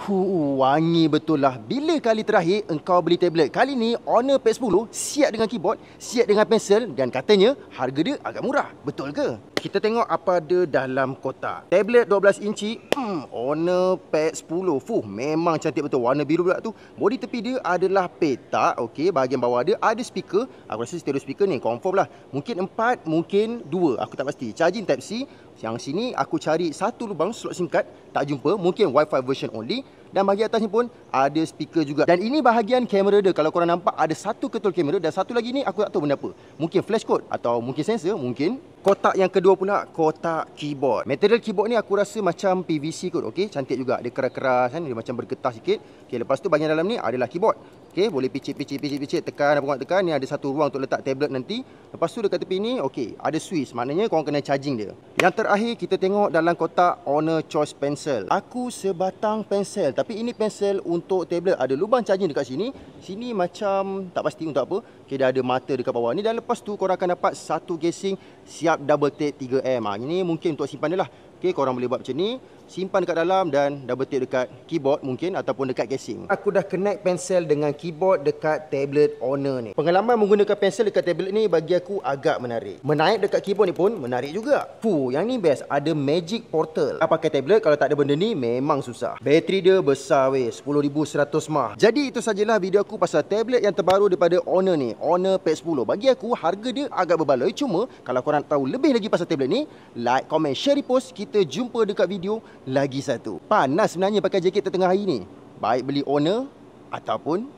Wangi betul lah. Bila kali terakhir engkau beli tablet? Kali ni Honor Pad 10 siap dengan keyboard, siap dengan pensel dan katanya harga dia agak murah. Betul ke? Kita tengok apa ada dalam kotak. Tablet 12 inci, Honor Pad 10. Memang cantik betul. Warna biru pula tu. Bodi tepi dia adalah petak. Okey, bahagian bawah dia ada speaker. Aku rasa stereo speaker ni confirm lah. Mungkin 4, mungkin 2. Aku tak pasti. Charging Type C. Yang sini aku cari satu lubang slot SIM card, tak jumpa. Mungkin Wi-Fi version only. Dan bahagian atas ni pun ada speaker juga. Dan ini bahagian kamera dia. Kalau korang nampak ada satu ketul kamera dan satu lagi ni aku tak tahu benda apa. Mungkin flash code atau mungkin sensor, mungkin. Kotak yang kedua pula, kotak keyboard. Material keyboard ni aku rasa macam PVC kot. Okey, cantik juga. Dia keras-keras kan, dia macam bergetah sikit. Okey, lepas tu bahagian dalam ni adalah keyboard. Okey, boleh picit, tekan apa korang tekan. Ni ada satu ruang untuk letak tablet nanti. Lepas tu dekat tepi ni, okey, ada switch. Maknanya korang kena charging dia. Yang terakhir kita tengok dalam kotak Honor Choice Pencil. Aku sebatang pensel, tapi ini pensel untuk tablet. Ada lubang charging dekat sini. Sini macam tak pasti untuk apa. Okey, dah ada mata dekat bawah ni. Dan lepas tu korang akan dapat satu casing siap double tape 3M. Ini mungkin untuk simpan dia lah. Okey, korang boleh buat macam ni. Simpan dekat dalam dan double tape dekat keyboard mungkin ataupun dekat casing. Aku dah connect pensel dengan keyboard dekat tablet Honor ni. Pengalaman menggunakan pensel dekat tablet ni bagi aku agak menarik. Menaik dekat keyboard ni pun menarik juga. Yang ni best. Ada Magic Portal. Kalau pakai tablet, kalau tak ada benda ni memang susah. Bateri dia besar weh, 10,100 mAh. Jadi itu sajalah video aku pasal tablet yang terbaru daripada Honor ni, Honor Pad 10. Bagi aku harga dia agak berbaloi. Cuma kalau korang tahu lebih lagi pasal tablet ni, like, comment, share, repost. Kita jumpa dekat video lagi satu. Panas sebenarnya pakai jaket tengah hari ni. Baik beli Honor ataupun